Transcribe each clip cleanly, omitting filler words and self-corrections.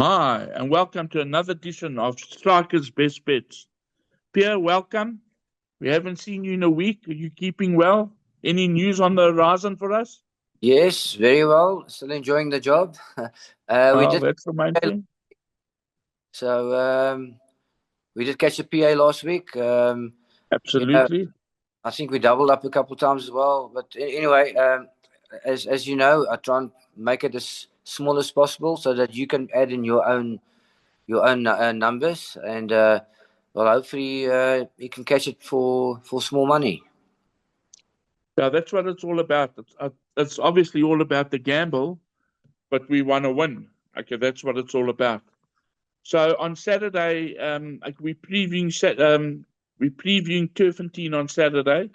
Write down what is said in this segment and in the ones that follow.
Hi, and welcome to another edition of Striker's Best Bets. Piere, welcome. We haven't seen you in a week. Are you keeping well? Any news on the horizon for us? Yes, very well. Still enjoying the job. We Oh, did, that's the main thing. so we did catch the PA last week. Absolutely. I think we doubled up a couple of times as well. But anyway, as you know, I try and make it as small as possible so that you can add in your own numbers, and well, hopefully you can catch it for small money. Yeah, that's what it's all about. It's obviously all about the gamble, but we want to win. Okay, that's what it's all about. So on Saturday, we're previewing Turffontein on Saturday.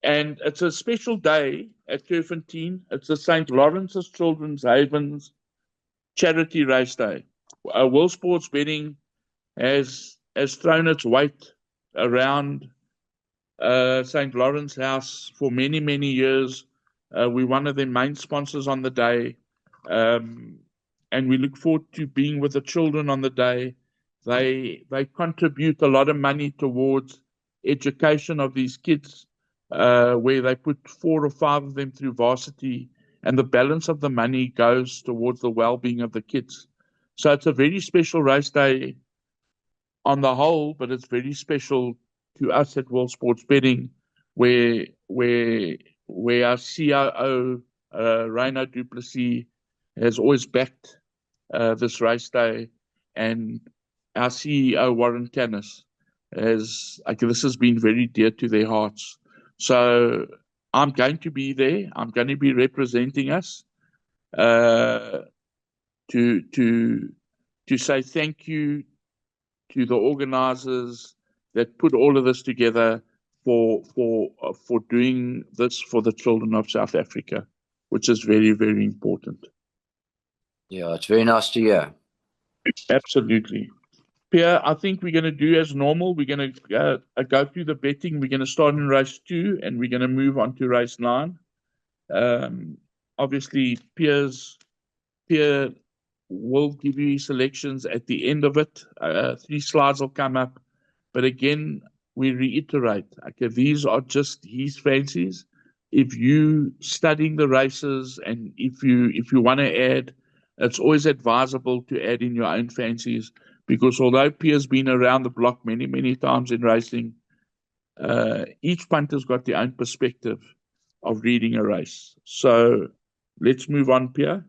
And it's a special day at Turffontein. It's the St. Lawrence's Children's Havens Charity Race Day. World Sports Betting has thrown its weight around St. Lawrence House for many, many years. We're one of their main sponsors on the day. And we look forward to being with the children on the day. They contribute a lot of money towards education of these kids, where they put 4 or 5 of them through varsity, and the balance of the money goes towards the well-being of the kids. So it's a very special race day on the whole, but it's very special to us at World Sports Betting, where our COO Reino Duplessis has always backed this race day, and our CEO Warren Canis this has been very dear to their hearts. So I'm going to be there. I'm going to be representing us to say thank you to the organizers that put all of this together for doing this for the children of South Africa, which is very, very important. Yeah, it's very nice to hear. Absolutely. Piere, I think we're going to do as normal. We're going to go through the betting. We're going to start in race 2, and we're going to move on to race 9. Obviously, Piere will give you selections at the end of it. 3 slides will come up. But again, we reiterate, okay, these are just his fancies. If you studying the races, and if you want to add, it's always advisable to add in your own fancies, because although Pierre's been around the block many, many times in racing, each punter's got their own perspective of reading a race. So let's move on, Pierre.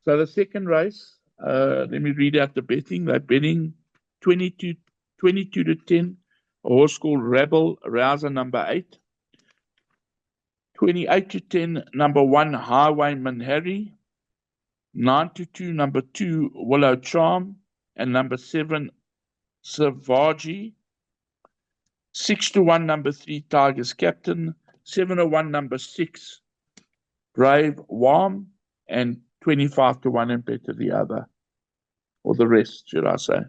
So the second race, let me read out the betting. They're betting 22 to 10, a horse called Rebel Rouser, number 8. 28 to 10, number 1, Highwayman Harry. 9 to 2, number 2, Willow Charm. And number 7, Savaji. 6 to 1, number 3, Tiger's Captain. 7 to 1, number 6, Brave Warm. And 25 to 1 and better the other. Or the rest, should I say.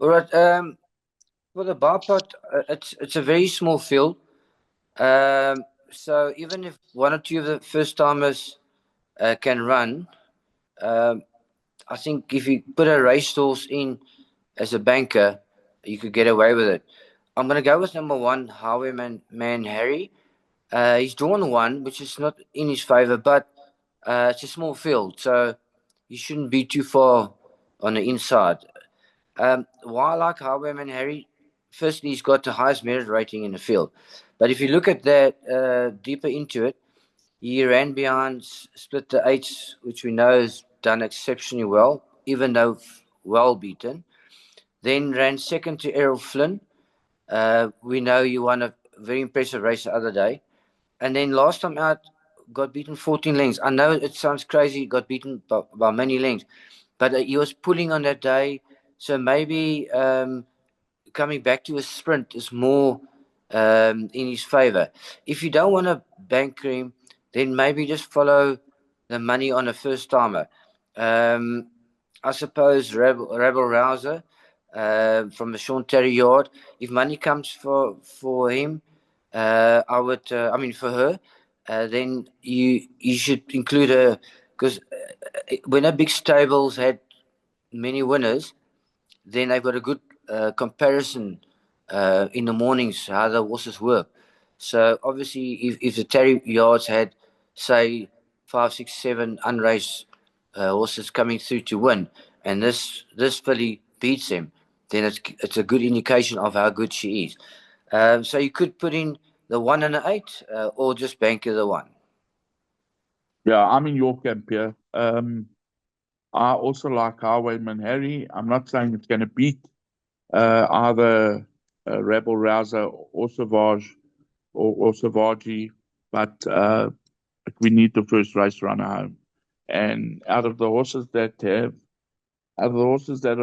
All right. For the bar pot, it's a very small field. So even if 1 or 2 of the first timers can run, I think if you put a racehorse in as a banker, you could get away with it. I'm going to go with number 1, Highwayman Harry. He's drawn 1, which is not in his favor, but it's a small field, so you shouldn't be too far on the inside. Why I like Highwayman Harry? Firstly, he's got the highest merit rating in the field. But if you look at that deeper into it, he ran behind Split the Eights, which we know has done exceptionally well, even though well beaten. Then ran second to Errol Flynn. We know he won a very impressive race the other day. And then last time out, got beaten 14 lengths. I know it sounds crazy, got beaten by many lengths. But he was pulling on that day. So maybe coming back to a sprint is more in his favor. If you don't want to bank him, then maybe just follow the money on a first timer. I suppose Rebel Rouser from the Sean Terry yard. If money comes for him, I would. For her, then you should include her, because when a big stables had many winners, then they've got a good comparison in the mornings how the horses work. So obviously, if the Terry yards had, say, 5, 6, 7 unraced horses coming through to win, and this filly beats them, then it's a good indication of how good she is. So you could put in the 1 and the 8, or just banker the 1. Yeah, I'm in your camp here. I also like Highwayman Harry. I'm not saying it's going to beat either Rebel Rouser or Savage or Savage, but we need the first race runner home. And out of the horses that are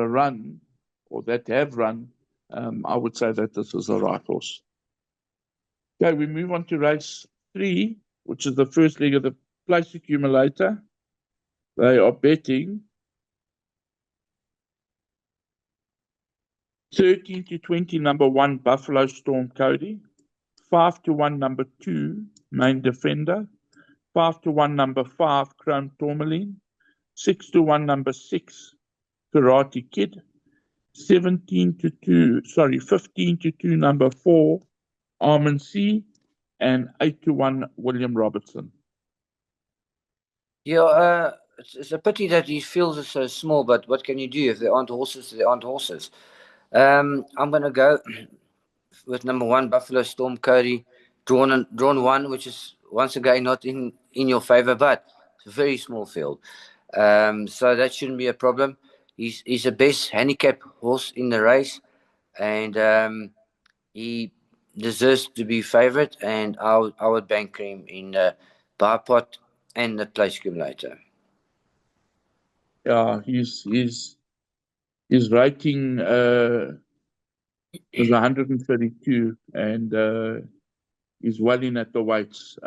run or that have run, I would say that this is the right horse. Okay, we move on to race 3, which is the first leg of the place accumulator. They are betting 13 to 20, number 1, Buffalo Storm Cody. 5 to 1, number 2, Main Defender. 5 to 1, number 5, Chrome Tourmaline. 6 to 1, number 6, Karate Kid. 15 to 2, number 4, Armin C. And 8 to 1, William Robertson. Yeah, it's a pity that these fields are so small, but what can you do? If there aren't horses, there aren't horses. I'm going to go with number 1, Buffalo Storm Cody, drawn 1, which is once again not in your favor, but it's a very small field. So that shouldn't be a problem. He's the best handicap horse in the race, and he deserves to be favourite. And I would bank him in the bar pot and the place accumulator. Yeah, his rating is 132, and he's well in at the weights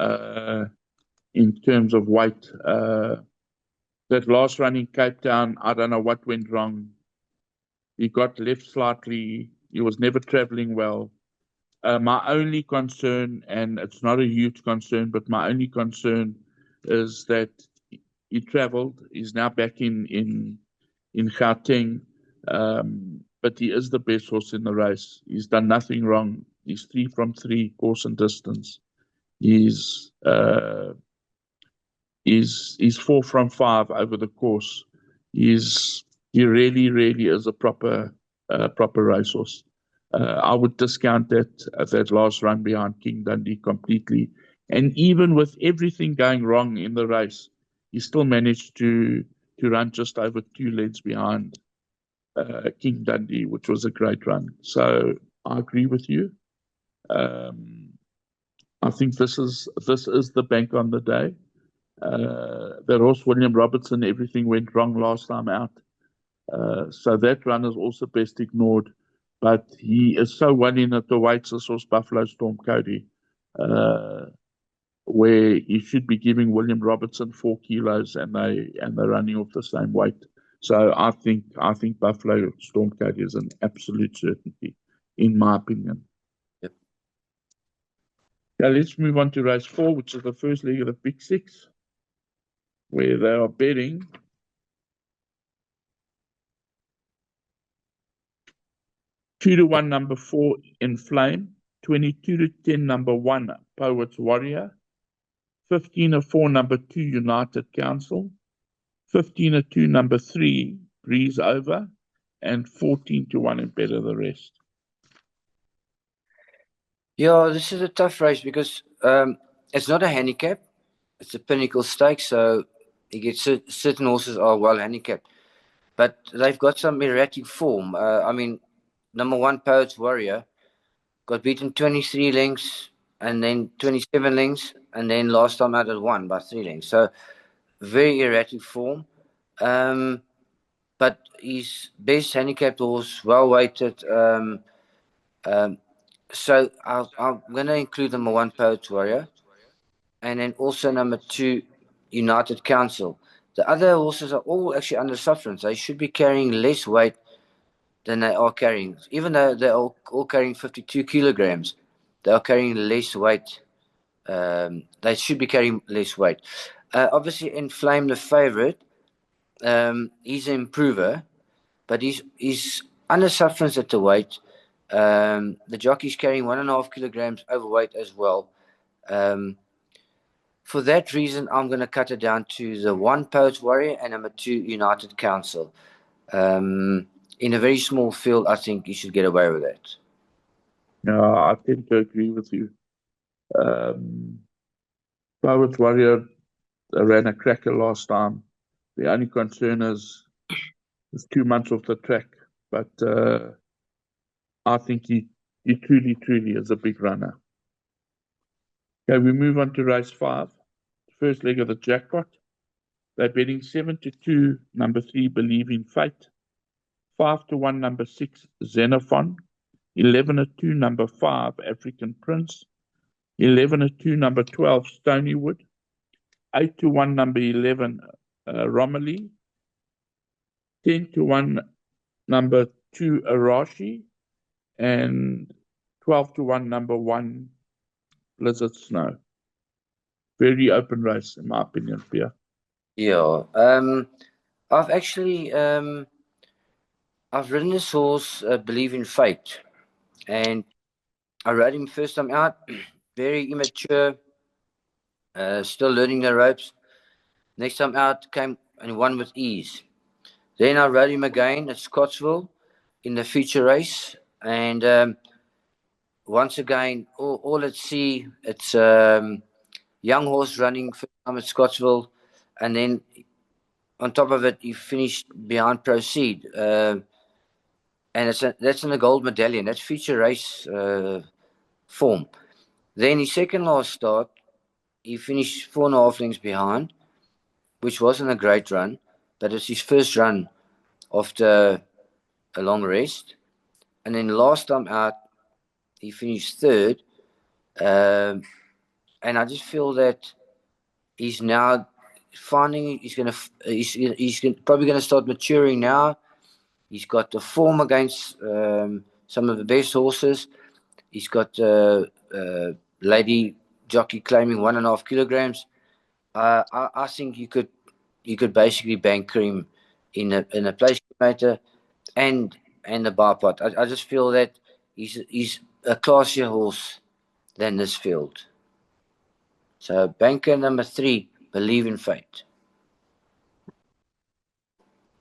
in terms of weight. That last run in Cape Town, I don't know what went wrong. He got left slightly. He was never traveling well. My only concern, and it's not a huge concern, but my only concern is that he traveled. He's now back in Gauteng, but he is the best horse in the race. He's done nothing wrong. He's 3 from 3 course and distance. He's 4 from 5 over the course. He really is a proper racehorse. I would discount that last run behind King Dundee completely. And even with everything going wrong in the race, he still managed to run just over 2 lengths behind King Dundee, which was a great run. So I agree with you. I think this is the bank on the day. That horse, William Robertson, everything went wrong last time out. So that run is also best ignored. But he is so well in at the weights, this horse, Buffalo Storm Cody, where he should be giving William Robertson 4 kilos, and they're running off the same weight. So I think Buffalo Storm Cody is an absolute certainty, in my opinion. Yep. Now let's move on to race 4, which is the first leg of the Big Six, where they are betting 2 to 1, number 4, Inflame. 22 to 10, number 1, Poet's Warrior. 15 to 4, number 2, United Council. 15 to 2, number 3, Breeze Over. And 14 to 1, and better the rest. Yeah, this is a tough race because it's not a handicap. It's a pinnacle stake, so you get certain horses are well handicapped. But they've got some erratic form. I mean, number 1, Poet's Warrior, got beaten 23 lengths and then 27 lengths, and then last time out at 1 by 3 lengths. So very erratic form. But his best handicapped horse, well weighted. So I'm going to include number 1, Poet's Warrior, and then also number 2, United Council. The other horses are all actually under sufferance. They should be carrying less weight than they are carrying. Even though they're all carrying 52 kilograms, they are carrying less weight. They should be carrying less weight. Obviously, Inflame, the favorite, he's an improver. but he's under sufferance at the weight. The jockey's carrying 1.5 kilograms overweight as well. For that reason, I'm going to cut it down to the 1 Poets Warrior and number 2 United Council. In a very small field, I think you should get away with that. No, I tend to agree with you. Poets Warrior ran a cracker last time. The only concern is 2 months off the track, but I think he truly, truly is a big runner. Okay, we move on to race 5, the first leg of the jackpot. They're betting 7-2, number 3, Believe in Fate. 5-1, number 6, Xenophon. 11-2, number 5, African Prince. 11-2, number 12, Stonywood. 8-1, number 11, Romilly. 10-1, number 2, Arashi. And 12-1, number 1, Blizzard Snow. Very open race, in my opinion, Piere. Yeah. I've actually I've ridden this horse, Believe in Fate, and I rode him first time out, very immature, still learning the ropes. Next time out, came and won with ease. Then I rode him again at Scottsville in the feature race, and once again, all at sea. It's young horse running first time at Scottsville, and then on top of it, he finished behind Proceed. And that's in the gold medallion. That's feature race form. Then his second last start, he finished 4.5 lengths behind, which wasn't a great run, but it's his first run after a long rest. And then last time out, he finished third. And I just feel that he's now finding he's probably gonna start maturing now. He's got the form against some of the best horses. He's got lady jockey claiming 1.5 kilograms. I think you could basically bank him in a place estimator and the bar pot. I just feel that he's a classier horse than this field. So banker number 3, Believe in Fate.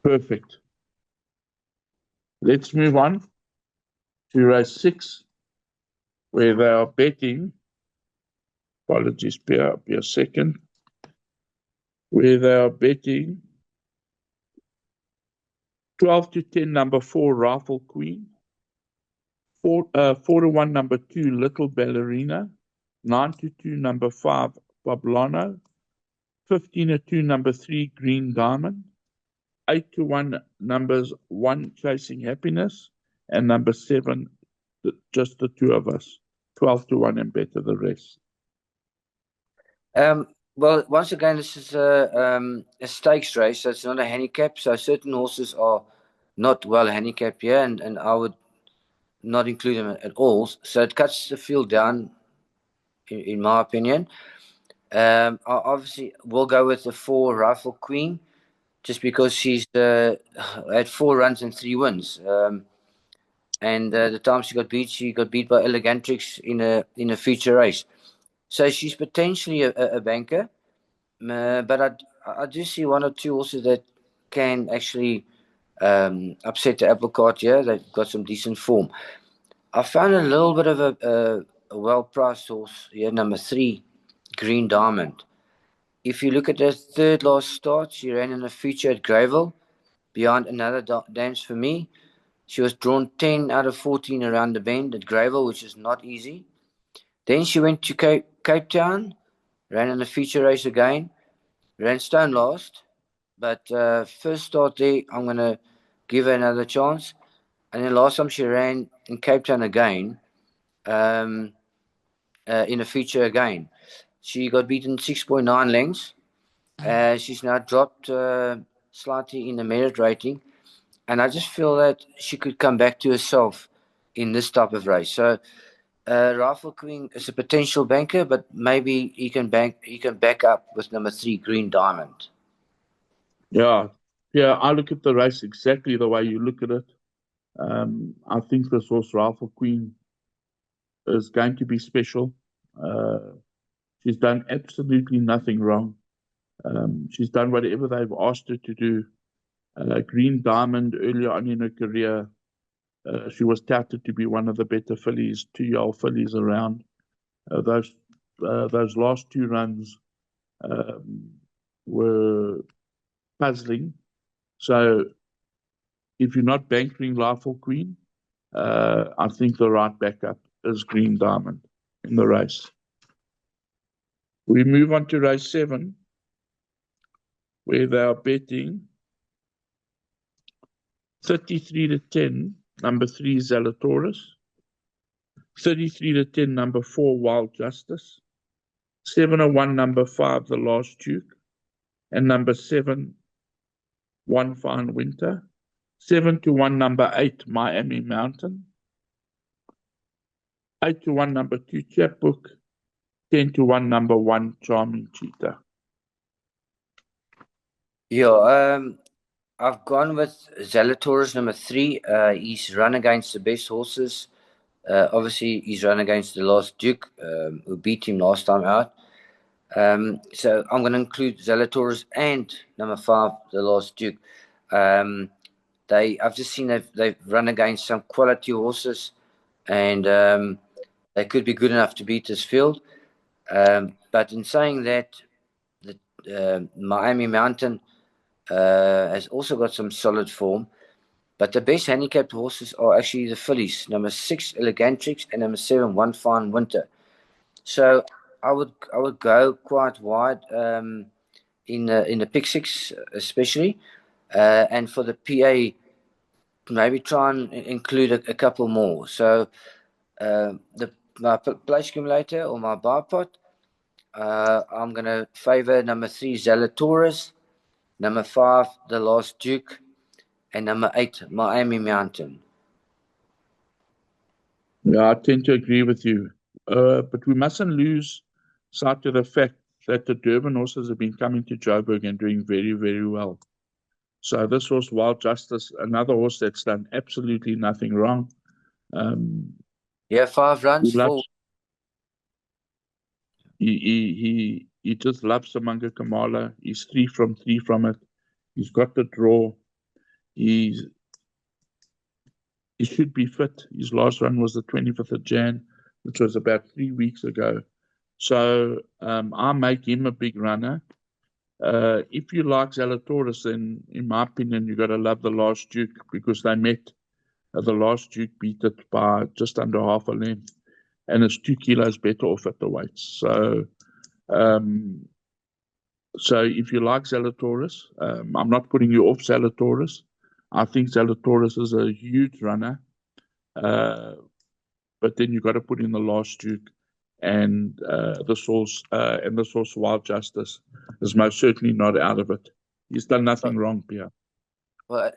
Perfect. Let's move on to race 6, where they are betting. Apologies, Piere, be a second. Where they are betting 12-10, number 4, Rifle Queen. 4-1, number 2, Little Ballerina. 9-2, number 5, Poblano. 15-2, number 3, Green Diamond. 8-1, numbers 1, Chasing Happiness. And number 7, just the two of us. 12-1 and better the rest. Well, once again, this is a stakes race, so it's not a handicap. So certain horses are not well handicapped here, and I would not include them at all. So it cuts the field down, in my opinion. I obviously will go with the 4 Rifle Queen, just because she's had 4 runs and 3 wins. And the time she got beat by Elegantrix in a feature race. So she's potentially a banker, but I do see 1 or 2 horses that can actually upset the apple cart here. They've got some decent form. I found a little bit of a well-priced horse here, number 3, Green Diamond. If you look at the third last start, she ran in a feature at Greyville, behind Another Dance for Me. She was drawn 10 out of 14 around the bend at Greyville, which is not easy. Then she went to Cape Town, ran in a feature race again, ran stone last, but first start there, I'm going to give her another chance. And then last time she ran in Cape Town again, in a feature again. She got beaten 6.9 lengths. She's now dropped slightly in the merit rating. And I just feel that she could come back to herself in this type of race. So Rifle Queen is a potential banker, but maybe he can back up with number 3, Green Diamond. Yeah, Yeah, I look at the race exactly the way you look at it. I think this horse, Rifle Queen, is going to be special. Uh, she's done absolutely nothing wrong. She's done whatever they've asked her to do. Green Diamond, earlier on in her career, she was touted to be one of the better fillies, 2-year-old fillies around. Uh, those those last two runs um, were puzzling. So if you're not bankering Lawful Queen, I think the right backup is Green Diamond in the race. We move on to race 7, where they are betting 33 to 10, number 3 Zalatoris, 33 to 10, number 4 Wild Justice, 701, number 5 The Last Duke, and number 7 One Fine Winter, 7 to 1, number 8 Miami Mountain, 8 to 1, number 2 Chapbook, 10 to 1, number 1 Charming Cheetah. Yeah, I've gone with Zalatoris number 3. He's run against the best horses. Obviously, he's run against the Last Duke, who beat him last time out. So I'm going to include Zalatoris and number 5, the Last Duke. I've just seen they've run against some quality horses, and they could be good enough to beat this field. But in saying that, the Miami Mountain has also got some solid form. But the best handicapped horses are actually the fillies, number 6 Elegantrix and number 7 One Fine Winter. So I would go quite wide in the pick 6 especially, and for the PA maybe try and include a couple more. So my place accumulator or my bar pot, I'm gonna favor number 3 Zalatoris, number 5 The Last Duke, and number 8 Miami Mountain. Yeah, I tend to agree with you. But we mustn't lose sight of the fact that the Durban horses have been coming to Joburg and doing very, very well. So this horse, Wild Justice, another horse that's done absolutely nothing wrong. Yeah, 5 runs full. He just loves the Manga Kamala. He's 3 from it. He's got the draw. He should be fit. His last run was the 25th of Jan, which was about 3 weeks ago. So I make him a big runner. If you like Zalatoris, then in my opinion, you got to love the Last Duke because they met. The Last Duke beat it by just under half a length, and it's 2 kilos better off at the weights. So if you like Zalatoris, I'm not putting you off Zalatoris. I think Zalatoris is a huge runner, but then you got to put in the Last Duke and the source Wild Justice is most certainly not out of it. He's done nothing wrong, Piere. Well,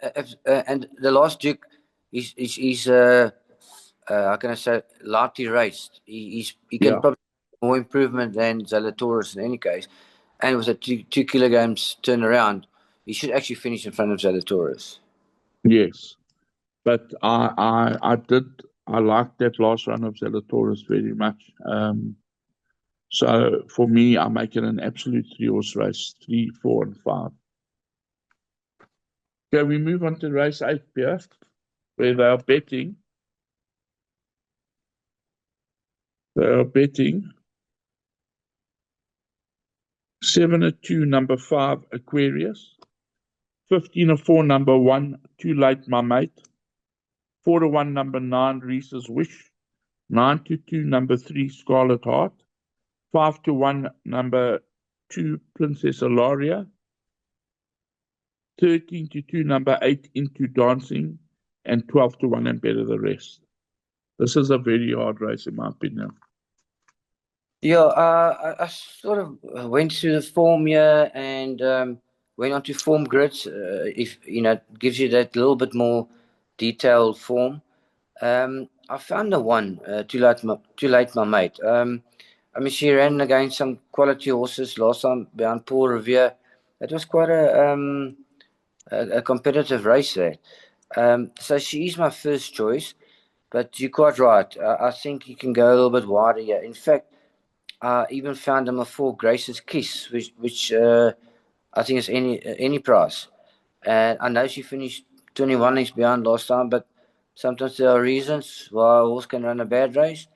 and the Last Duke, he's how can I say, lightly raced. He can probably more improvement than Zalatoris in any case, and with a 2 kilograms turnaround, he should actually finish in front of Zalatoris. Yes, but I liked that last run of Zalatoris very much. So for me, I make it an absolute 3-horse race, 3, 4, and 5. Okay, we move on to race 8, Piere, where they are betting. They are betting 7-2, number 5 Aquarius, 15-4, number 1 Too Late My Mate, 4-1, number 9 Reese's Wish, 9-2, number 3 Scarlet Heart, 5-1, number 2 Princess Ilaria, 13-2, number 8 Into Dancing, and 12-1 and better the rest. This is a very hard race in my opinion. Yeah, I sort of went through the form here and went on to form grids. If it gives you that little bit more detailed form. I found the one too late, my mate. I mean, she ran against some quality horses last time behind Paul Revere. It was quite a competitive race there. So she is my first choice, but you're quite right. I think you can go a little bit wider here. In fact, I even found number 4, Grace's Kiss, which I think is any price. And I know she finished 21 lengths behind last time, but sometimes there are reasons why a horse can run a bad race.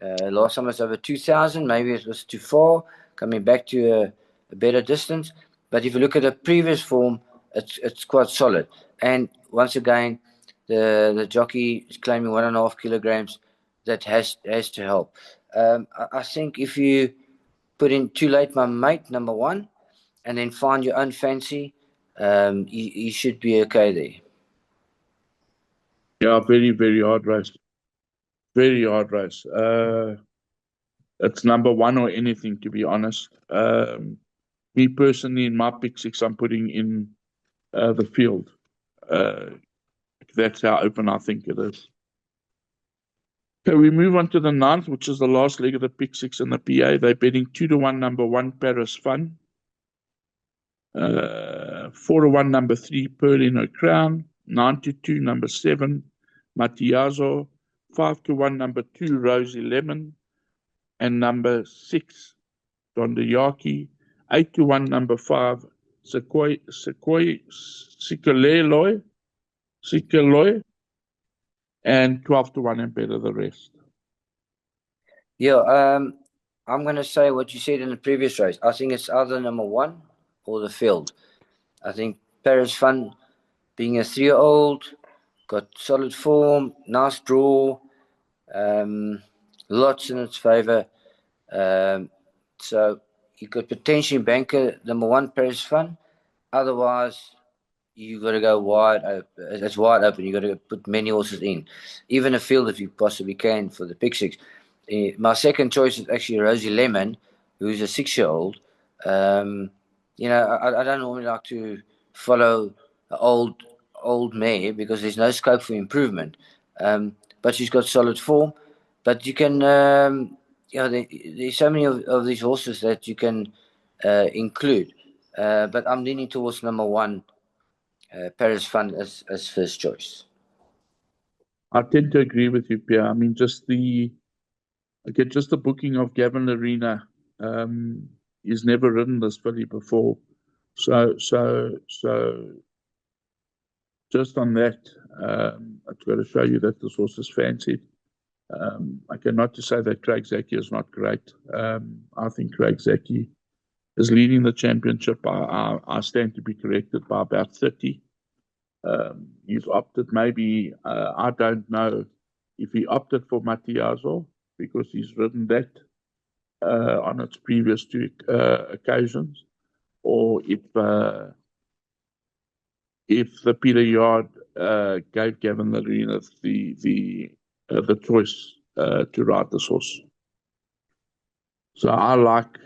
Last time it was over 2,000. Maybe it was too far, coming back to a better distance. But if you look at the previous form, it's quite solid. And once again, the jockey is claiming 1.5 kilograms. That has to help. I think if you put in Too Late My Mate, number 1, and then find your own fancy, you should be okay there. Yeah, very, very hard race. Very hard race. It's number 1 or anything, to be honest. Me personally, in my pick 6, I'm putting in the field. That's how open I think it is. Okay, we move on to the 9th, which is the last leg of the pick 6 and the PA. They're betting 2-1, number 1, Paris Fun. 4-1, number 3, Pearl Crown. 9-2, number 7, Matiazo. 5-1, number 2, Rosie Lemon. And number 6, Dondayaki. 8-1, number 5, Sikaloi. And 12-1, and better the rest. Yeah, I'm going to say what you said in the previous race. I think it's either number 1 or the field. I think Paris Fun, being a 3-year-old, got solid form, nice draw, lots in its favour. So you could potentially bank number 1, Paris Fun. Otherwise, you got to go wide. It's wide open. You got to put many horses in, even a field if you possibly can for the pick 6. My second choice is actually Rosie Lemon, who's a 6-year-old. I don't normally like to follow an old mare because there's no scope for improvement. But she's got solid form. But you can, there's so many of these horses that you can include. But I'm leaning towards number 1, Paris Fun, as first choice. I tend to agree with you, Piere. I mean, just the booking of Gavin Larena. He's never ridden this filly before, so just on that, I've got to show you that this horse is fancied. I cannot to say that Craig Zaki is not great. I think Craig Zaki is leading the championship. I stand to be corrected by about 30. He's opted maybe, I don't know if he opted for Matiazo because he's ridden that on its previous 2 occasions, or if the Piere Yard gave Gavin Larena the choice to ride this horse. So I like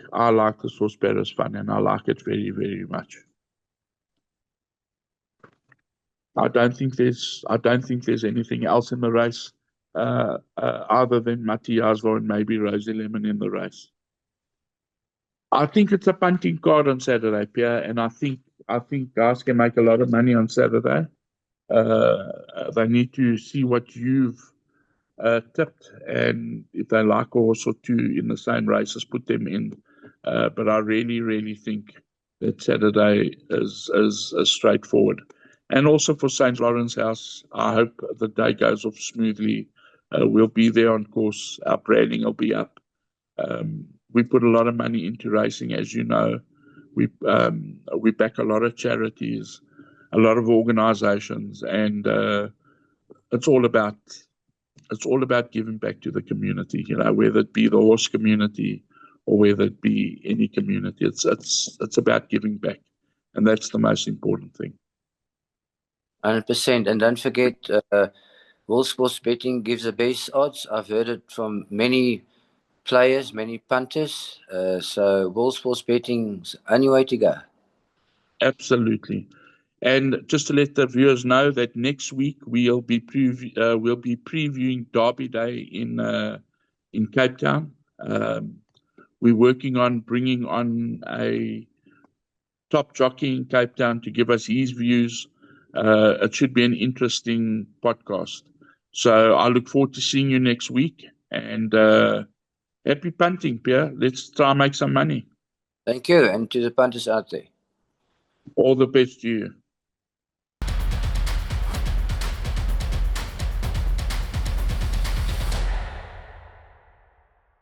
this horse Paris Fun, and I like it very, very much. I don't think there's anything else in the race other than Matiazo and maybe Rosie Lemon in the race. I think it's a punting card on Saturday, Piere, and I think guys can make a lot of money on Saturday. They need to see what you've tipped, and if they like a horse or 2 in the same races, put them in. But I really, really think that Saturday is straightforward. And also for St. Lawrence House, I hope the day goes off smoothly. We'll be there on course. Our branding will be up. We put a lot of money into racing, as you know. We back a lot of charities, a lot of organizations, and it's all about giving back to the community. Whether it be the horse community or whether it be any community, it's about giving back, and that's the most important thing. 100%. And don't forget, World Sports Betting gives the best odds. I've heard it from many players, many punters. So World Sports Betting's the only way to go. Absolutely. And just to let the viewers know that next week we'll be previewing Derby Day in Cape Town. We're working on bringing on a top jockey in Cape Town to give us his views It should be an interesting podcast. So I look forward to seeing you next week, and happy punting, Piere. Let's try and make some money. Thank you, and to the punters out there. All the best to you.